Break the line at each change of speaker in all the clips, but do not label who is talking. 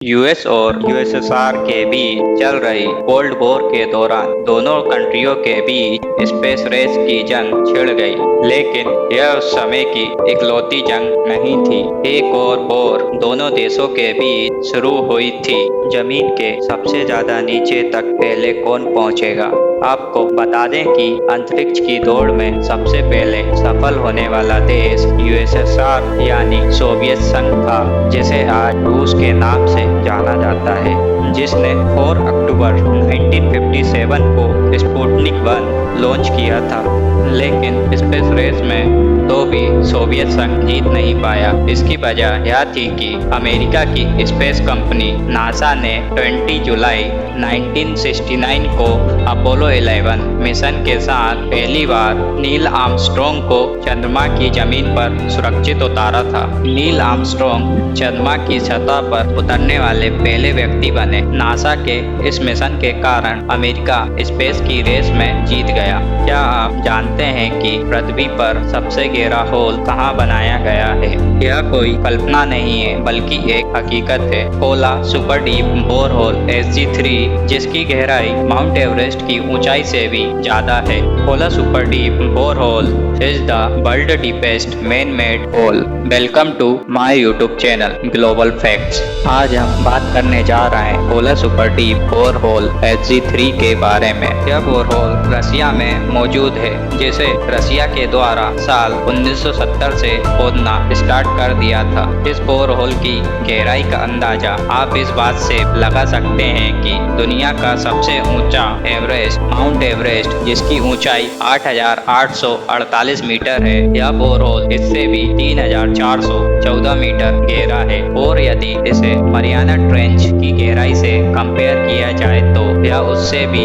US और USSR के बीच चल रही कोल्ड वॉर के दौरान दोनों कंट्रियों के बीच स्पेस रेस की जंग छिड़ गई। लेकिन यह उस समय की इकलौती जंग नहीं थी। एक और वॉर दोनों देशों के बीच शुरू हुई थी। जमीन के सबसे ज्यादा नीचे तक पहले कौन पहुंचेगा। आपको बता दें कि अंतरिक्ष की दौड़ में सबसे पहले सफल होने वाला देश यूएसएसआर यानी सोवियत संघ था, जिसे आज रूस के नाम से जाना जाता है, जिसने 4 अक्टूबर 1957 को स्पुतनिक 1 लॉन्च किया था। लेकिन स्पेस रेस में तो भी सोवियत संघ जीत नहीं पाया। इसकी वजह यह थी कि अमेरिका की स्पेस कंपनी नासा ने 20 जुलाई 1969 को अपोलो 11 मिशन के साथ पहली बार नील आर्मस्ट्रॉन्ग को चंद्रमा की जमीन पर सुरक्षित उतारा था। नील आर्मस्ट्रॉन्ग चंद्रमा की सतह पर उतरने वाले पहले व्यक्ति बने। नासा के इस मिशन के कारण अमेरिका स्पेस की रेस में जीत गया। क्या आप जानते हैं कि पृथ्वी पर सबसे गहरा होल कहाँ बनाया गया है? यह कोई कल्पना नहीं है, बल्कि एक हकीकत है। Kola super deep bore hole SG3, जिसकी गहराई माउंट एवरेस्ट की ऊंचाई से भी ज्यादा है। Kola super deep bore hole is the world deepest man made hole. Welcome to my YouTube channel Global Facts. आज हम बात करने जा रहे हैं Kola super deep bore hole SG3 के बारे में। यह बोर होल रसिया में मौजूद है, जिसे रसिया के द्वारा साल 1970 से खोदना स्टार्ट कर दिया था। इस बोर होल की गहराई का अंदाजा आप इस बात से लगा सकते हैं कि दुनिया का सबसे ऊंचा एवरेस्ट माउंट एवरेस्ट, जिसकी ऊंचाई 8,848 मीटर है, यह बोर होल इससे भी 3,414 मीटर गहरा है। और यदि इसे मरियाना ट्रेंच की गहराई से कंपेयर किया जाए तो यह उससे भी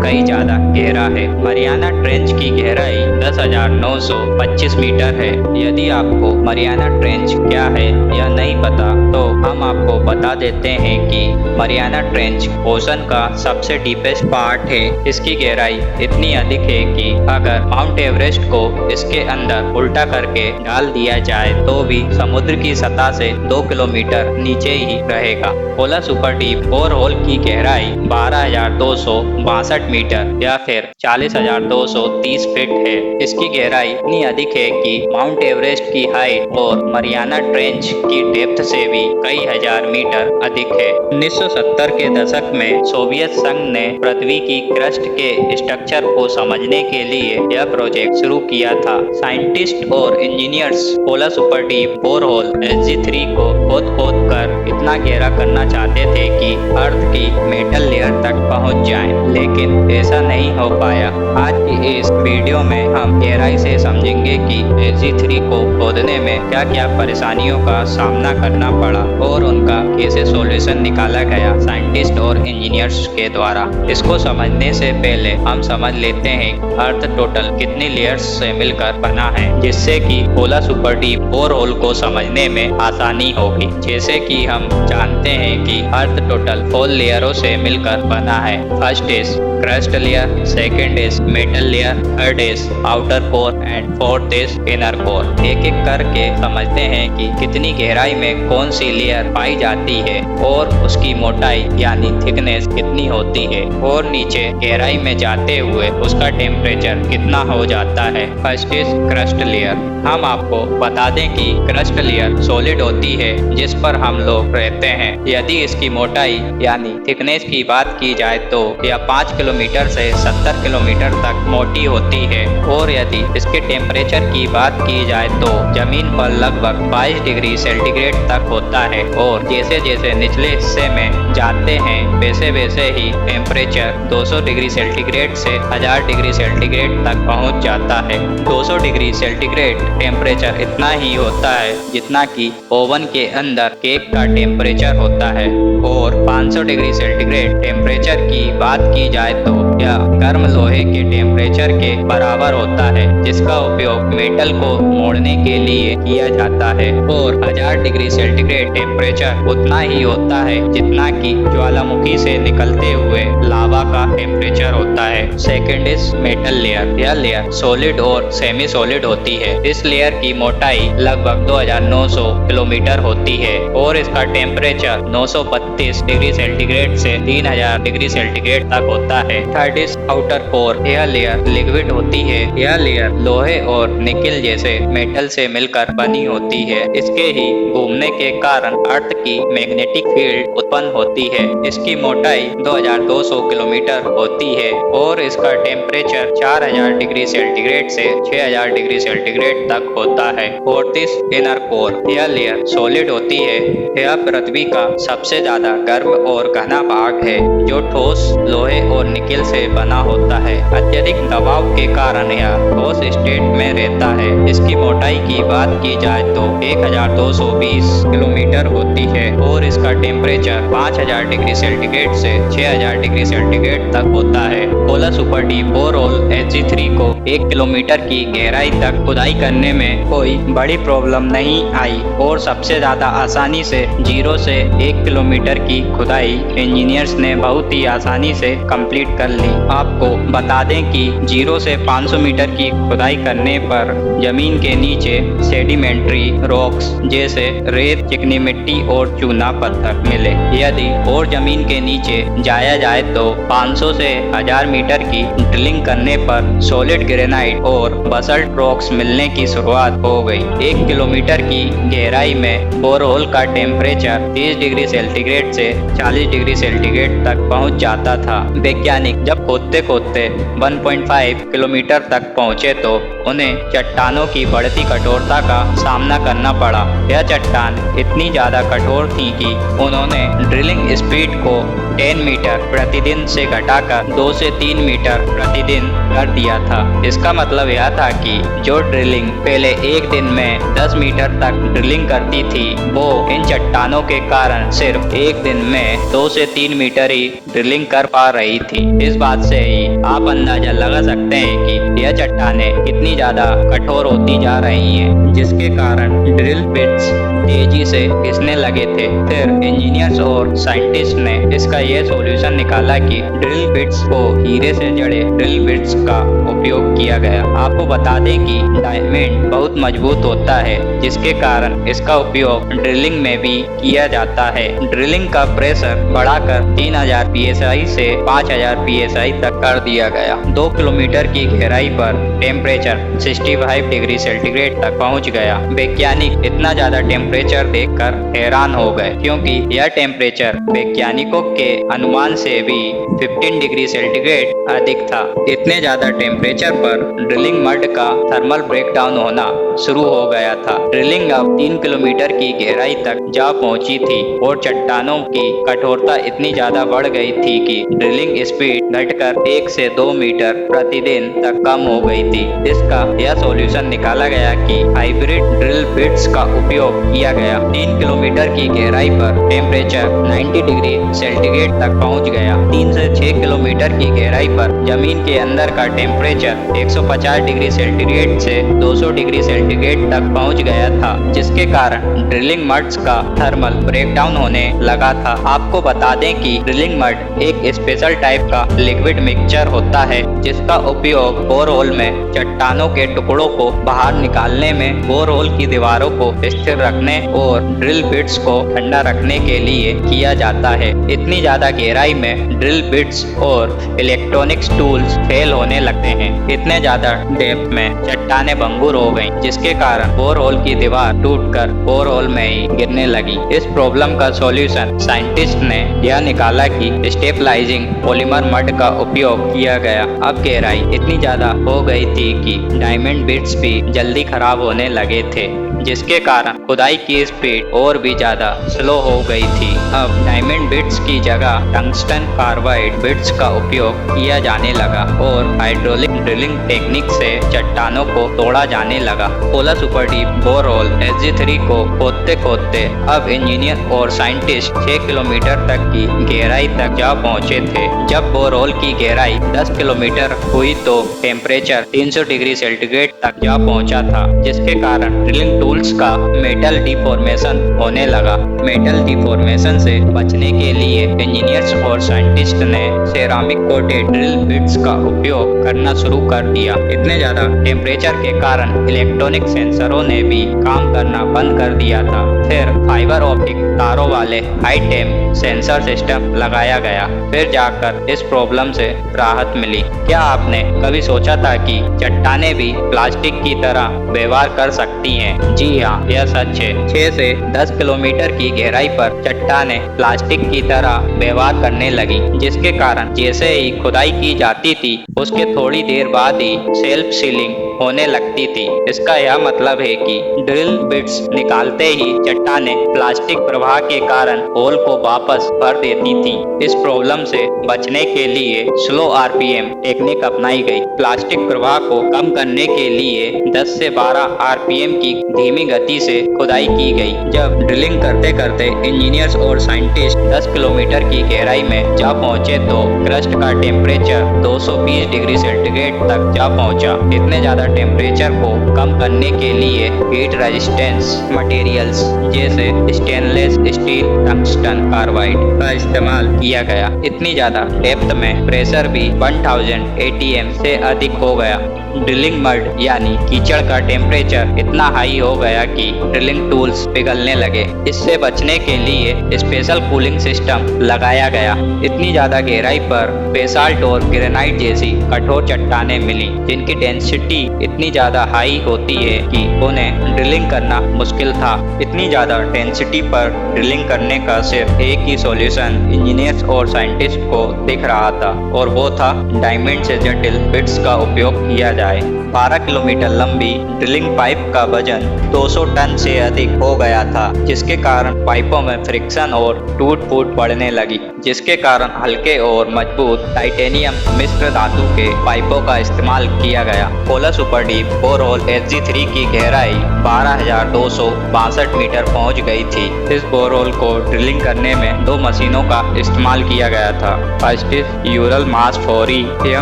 कई ज्यादा गहरा है। मरियाना ट्रेंच की गहराई 10,925 मीटर है। यदि आपको मरियाना ट्रेंच क्या है यह नहीं पता, तो हम आपको बता देते हैं कि मरियाना ट्रेंच ओशन का सबसे डीपेस्ट पार्ट है। इसकी गहराई इतनी अधिक है कि अगर माउंट एवरेस्ट को इसके अंदर उल्टा करके डाल दिया जाए तो भी समुद्र की सतह से 2 किलोमीटर नीचे ही रहेगा। Cola super deep bore whole की गहराई 12,262 मीटर या फिर 40,230 फीट है। इसकी गहराई इतनी अधिक है कि माउंट एवरेस्ट की हाइट और मरियाना ट्रेंच की डेप्थ से भी कई हजार मीटर अधिक है। 1970 के दशक में सोवियत संघ ने पृथ्वी की क्रस्ट के स्ट्रक्चर को समझने के लिए यह प्रोजेक्ट शुरू किया था। साइंटिस्ट और engineers Cola super deep bore hole SG3 को खोद कर इतना गहरा करना चाहते थे कि अर्थ की मेटल लेयर तक पहुंच जाएं, लेकिन ऐसा नहीं हो पाया। आज की इस वीडियो में हम गहराई से समझेंगे कि SG3 को खोदने में क्या क्या परेशानियों का सामना करना पड़ा और उनका कैसे सॉल्यूशन निकाला गया साइंटिस्ट और इंजीनियर्स के द्वारा। इसको समझने से पहले हम समझ लेते हैं अर्थ टोटल कितनी लेयर्स से मिलकर बना है, जिससे कि Cola super deep bore whole को समझने में आसानी होगी। जैसे कि हम जानते हैं कि अर्थ टोटल 4 लेयरों से मिलकर बना है। First is crust layer, second is metal layer, third is outer core and fourth is inner core. एक एक करके समझते हैं कि कितनी गहराई में कौन सी लेयर पाई जाती है और उसकी मोटाई यानी थिकनेस कितनी होती है, और नीचे गहराई में जाते हुए उसका टेम्परेचर कितना हो जाता है। First is crust layer. हम आपको बता दें कि क्रस्ट लेयर सॉलिड होती है जिस पर हम लोग रहते हैं। यदि इसकी मोटाई यानी थिकनेस की बात की जाए तो यह 5 किलोमीटर से 70 किलोमीटर तक मोटी होती है। और यदि इसके टेम्परेचर की बात की जाए तो जमीन पर लगभग 22 डिग्री सेंटीग्रेड तक होता है, और जैसे जैसे निचले हिस्से में जाते हैं वैसे वैसे ही टेम्परेचर 200 डिग्री सेंटीग्रेड से 1000 डिग्री सेंटीग्रेड तक पहुंच जाता है। 200 डिग्री सेंटीग्रेड टेम्परेचर इतना ही होता है जितना कि ओवन के अंदर केक का टेम्परेचर होता है, और 500 डिग्री सेंटीग्रेड टेम्परेचर की बात की जाए तो यह गर्म लोहे के टेम्परेचर के बराबर होता है, जिसका उपयोग मेटल को मोड़ने के लिए किया जाता है। और 1000 डिग्री सेंटीग्रेड टेम्परेचर उतना ही होता है जितना कि ज्वालामुखी से निकलते हुए लावा का टेम्परेचर होता है। Second is metal layer. यह लेयर सॉलिड और सेमी सॉलिड होती है। इस लेयर की मोटाई लगभग 2900 किलोमीटर होती है और इसका टेम्परेचर 932 डिग्री सेंटीग्रेड से 3000 डिग्री सेंटीग्रेड तक होता है। Third is outer core. यह लेयर लिक्विड होती है। यह लेयर लोहे और निकेल जैसे मेटल से मिलकर बनी होती है। इसके ही घूमने के कारण अर्थ की मैग्नेटिक फील्ड उत्पन्न होती है। इसकी मोटाई 2200 किलोमीटर होती है और इसका टेम्परेचर 4000 डिग्री सेंटीग्रेड से 6000 डिग्री सेंटीग्रेड तक होता है। Fourth is inner core. यह लेयर सॉलिड होती है। यह पृथ्वी का सबसे ज्यादा गर्म और घना भाग है जो ठोस लोहे और निकेल से बना होता है। अत्यधिक दबाव के कारण यह ठोस स्टेट में रहता है। इसकी मोटाई की बात की जाए तो 1220 किलोमीटर होती है और इसका टेम्परेचर 5000 डिग्री सेंटीग्रेड से 6000 डिग्री सेंटीग्रेड तक होता है। Kola super deep borehole Hg3 को 1 किलोमीटर की गहराई तक खुदाई करने में कोई बड़ी प्रॉब्लम नहीं आई और सबसे ज्यादा आसानी से 0 से 1 किलोमीटर की खुदाई इंजीनियर्स ने बहुत ही आसानी से कंप्लीट कर ली। आपको बता दें कि 0 से 500 मीटर की खुदाई करने पर जमीन के नीचे सेडिमेंट्री रॉक्स जैसे रेत, चिकनी मिट्टी और चूना पत्थर मिले। यदि और जमीन के नीचे जाया जाए तो 500 से 1000 मीटर की ड्रिलिंग करने पर सॉलिड ग्रेनाइट और बसल्ट रॉक्स मिलने की शुरुआत हो गई। 1 किलोमीटर की गहराई में बोरहोल का टेम्परेचर 30 डिग्री सेंटीग्रेड से 40 डिग्री सेंटीग्रेड तक पहुंच जाता था। वैज्ञानिक जब खोदते खोदते 1.5 किलोमीटर तक पहुंचे तो उन्हें चट्टानों की बढ़ती कठोरता का सामना करना पड़ा। यह चट्टान इतनी ज्यादा कठोर थी कि उन्होंने ड्रिलिंग स्पीड को 10 मीटर प्रतिदिन से घटाकर 2 से 3 मीटर प्रतिदिन कर दिया था। इसका मतलब यह था कि जो ड्रिलिंग पहले एक दिन में 10 मीटर तक ड्रिलिंग करती थी वो इन चट्टानों के कारण सिर्फ एक दिन में 2 से 3 मीटर ही ड्रिलिंग कर पा रही थी। इस बात से ही आप अंदाजा लगा सकते हैं कि यह चट्टानें कितनी ज्यादा कठोर होती जा रही हैं, जिसके कारण ड्रिल बिट्स तेजी से घिसने लगे थे। फिर इंजीनियर्स और साइंटिस्ट ने इसका यह सॉल्यूशन निकाला कि ड्रिल बिट्स को हीरे से जड़े ड्रिल बिट्स का उपयोग किया गया। आपको बता दें कि डायमंड बहुत मजबूत होता है जिसके कारण इसका उपयोग ड्रिलिंग में भी किया जाता है। ड्रिलिंग का प्रेशर बढ़ाकर 3000 psi से 5000 psi तक कर दिया गया। 2 किलोमीटर की गहराई पर टेम्परेचर 65 डिग्री सेंटीग्रेड तक पहुंच गया। वैज्ञानिक इतना ज्यादा टेम्परेचर देखकर हैरान हो गए क्योंकि यह टेम्परेचर वैज्ञानिकों के अनुमान से भी 15 डिग्री सेंटीग्रेड अधिक था। इतने ज्यादा टेम्परेचर पर ड्रिलिंग मड का थर्मल ब्रेकडाउन होना शुरू हो गया था। ड्रिलिंग अब 3 किलोमीटर की गहराई तक जा पहुंची थी और चट्टानों की कठोरता इतनी ज्यादा बढ़ गई थी कि ड्रिलिंग स्पीड घटकर 1 से 2 मीटर प्रतिदिन तक कम हो गई थी। इसका यह सॉल्यूशन निकाला गया कि हाइब्रिड ड्रिल बिट्स का उपयोग किया गया। 3 किलोमीटर की गहराई पर टेम्परेचर 90 डिग्री सेंटीग्रेड तक पहुंच गया। 3 से 6 किलोमीटर की गहराई पर जमीन के अंदर का टेम्परेचर 150 डिग्री सेंटीग्रेड से 200 डिग्री सेंटीग्रेड तक पहुंच गया था, जिसके कारण ड्रिलिंग मड्स का थर्मल ब्रेकडाउन होने लगा था। आपको बता दें कि ड्रिलिंग मड एक स्पेशल टाइप का लिक्विड मिक्सचर होता है जिसका उपयोग बोरहोल में चट्टानों के टुकड़ों को बाहर निकालने में, बोरहोल की दीवारों को स्थिर रखने और ड्रिल बिट्स को ठंडा रखने के लिए किया जाता है। इतनी ज्यादा गहराई में ड्रिल बिट्स और इलेक्ट्रॉनिक्स टूल्स फेल होने लगते हैं। इतने ज्यादा डेप्थ में चट्टानें भंगुर हो गईं, जिसके कारण बोरहोल की दीवार टूटकर बोरहोल में ही गिरने लगी। इस प्रॉब्लम का सॉल्यूशन साइंटिस्ट ने यह निकाला कि स्टेबलाइजिंग पॉलीमर मड का उपयोग किया गया। अब गहराई इतनी ज्यादा हो गई थी कि डायमंड बिट्स भी जल्दी खराब होने लगे थे, जिसके कारण खुदाई की स्पीड और भी ज्यादा स्लो हो गई थी। अब डायमंड बिट्स की जगह टंगस्टन कार्बाइड बिट्स का उपयोग किया जाने लगा और हाइड्रोलिक ड्रिलिंग टेक्निक से चट्टानों को तोड़ा जाने लगा। Cola super deep borehole Hg3 को खोदते खोदते अब इंजीनियर और साइंटिस्ट 6 किलोमीटर तक की गहराई तक जा पहुंचे थे। जब बोरहोल की गहराई 10 किलोमीटर हुई तो टेम्परेचर 300 डिग्री सेंटीग्रेड तक जा पहुंचा था, जिसके कारण ड्रिलिंग टूल टूल्स का मेटल डिफॉर्मेशन होने लगा। मेटल डिफॉर्मेशन से बचने के लिए इंजीनियर्स और साइंटिस्ट ने सेरामिक कोटेड ड्रिल बिट्स का उपयोग करना शुरू कर दिया। इतने ज्यादा टेम्परेचर के कारण इलेक्ट्रॉनिक सेंसरों ने भी काम करना बंद कर दिया था। फिर फाइबर ऑप्टिक तारों वाले हाई टेम सेंसर सिस्टम लगाया गया। फिर जाकर इस प्रॉब्लम से राहत मिली। क्या आपने कभी सोचा था कि चट्टानें भी प्लास्टिक की तरह व्यवहार कर सकती हैं? जी हाँ, यह सच है। 6 से 10 किलोमीटर की गहराई पर चट्टानें प्लास्टिक की तरह व्यवहार करने लगी, जिसके कारण जैसे ही खुदाई की जाती थी उसके थोड़ी देर बाद ही सेल्फ सीलिंग होने लगती थी। इसका यह मतलब है कि ड्रिल बिट्स निकालते ही चट्टानें प्लास्टिक प्रवाह के कारण होल को वापस भर देती थी। इस प्रॉब्लम से बचने के लिए स्लो आरपीएम टेक्निक अपनाई गई। प्लास्टिक प्रवाह को कम करने के लिए 10 से 12 आरपीएम की धीमी गति से खुदाई की गई। जब ड्रिलिंग करते करते इंजीनियर्स और साइंटिस्ट 10 किलोमीटर की गहराई में जा पहुंचे तो क्रस्ट का टेम्परेचर 220 डिग्री सेंटीग्रेड तक जा पहुंचा। इतने ज्यादा टेम्परेचर को कम करने के लिए हीट रेजिस्टेंस मटेरियल्स जैसे स्टेनलेस स्टील टंगस्टन कार्बाइड का इस्तेमाल किया गया। इतनी ज्यादा डेप्थ में प्रेशर भी 1000 atm से अधिक हो गया। ड्रिलिंग मड यानी कीचड़ का टेम्परेचर इतना हाई हो गया कि ड्रिलिंग टूल्स पिघलने लगे। इससे बचने के लिए स्पेशल कूलिंग सिस्टम लगाया गया। इतनी ज्यादा गहराई पर बेसाल्ट और ग्रेनाइट जैसी कठोर चट्टानें मिली, जिनकी डेंसिटी इतनी ज्यादा हाई होती है कि उन्हें ड्रिलिंग करना मुश्किल था। इतनी ज्यादा डेंसिटी पर ड्रिलिंग करने का सिर्फ एक ही सॉल्यूशन इंजीनियर्स और साइंटिस्ट को दिख रहा था, और वो था डायमंड से जटिल बिट्स का उपयोग किया जाए। 12 किलोमीटर लंबी ड्रिलिंग पाइप का वजन 200 टन से अधिक हो गया था, जिसके कारण पाइपों में फ्रिक्शन और टूट फूट पड़ने लगी, जिसके कारण हल्के और मजबूत टाइटेनियम मिश्र धातु के पाइपों का इस्तेमाल किया गया। Cola super deep borehole SG3 की गहराई 12,262 मीटर पहुंच गई थी। इस बोरहोल को ड्रिलिंग करने में 2 मशीनों का इस्तेमाल किया गया था। फर्स्ट यूरल मास 4E। यह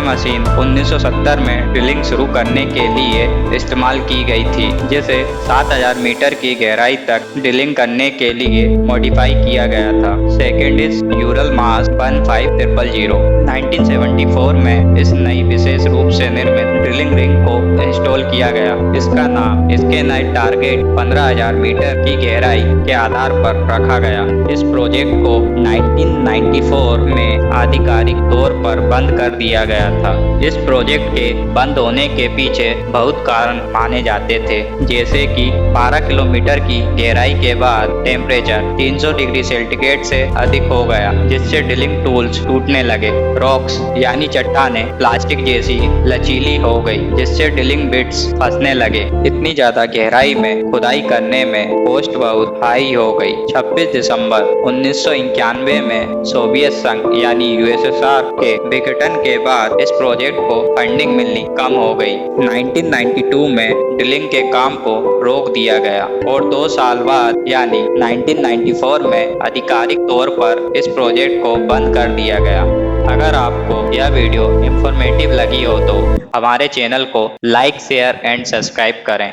मशीन 1970 में ड्रिलिंग शुरू करने के लिए इस्तेमाल की गई थी, जिसे 7000 मीटर की गहराई तक ड्रिलिंग करने के लिए मॉडिफाई किया गया था। सेकेंड इज यूरल मास 15000। 1974 में इस नई विशेष रूप से निर्मित ड्रिलिंग रिंग को इंस्टॉल किया गया। इसका नाम इसके नए टारगेट 15000 मीटर की गहराई के आधार पर रखा गया। इस प्रोजेक्ट को 1994 में आधिकारिक तौर पर बंद कर दिया गया था। इस प्रोजेक्ट के बंद होने के पीछे बहुत कारण माने जाते थे, जैसे कि 12 किलोमीटर की गहराई के बाद टेम्परेचर 300 डिग्री सेंटीग्रेड से अधिक हो गया, जिससे ड्रिलिंग टूल्स टूटने लगे। रॉक्स यानी चट्टानें प्लास्टिक जैसी लचीली हो गई, जिससे ड्रिलिंग बिट्स फंसने लगे। इतनी ज्यादा गहराई में खुदाई करने में कॉस्ट बहुत हाई हो गई। 26 दिसंबर 1991 में सोवियत संघ यानी USSR के विघटन के बाद इस प्रोजेक्ट को फंडिंग मिलनी कम हो गई। 1992 में ड्रिलिंग के काम को रोक दिया गया और 2 साल बाद यानी 1994 में आधिकारिक तौर पर इस प्रोजेक्ट को बंद कर दिया गया। अगर आपको यह वीडियो इंफॉर्मेटिव लगी हो तो हमारे चैनल को लाइक, शेयर एंड सब्सक्राइब करें।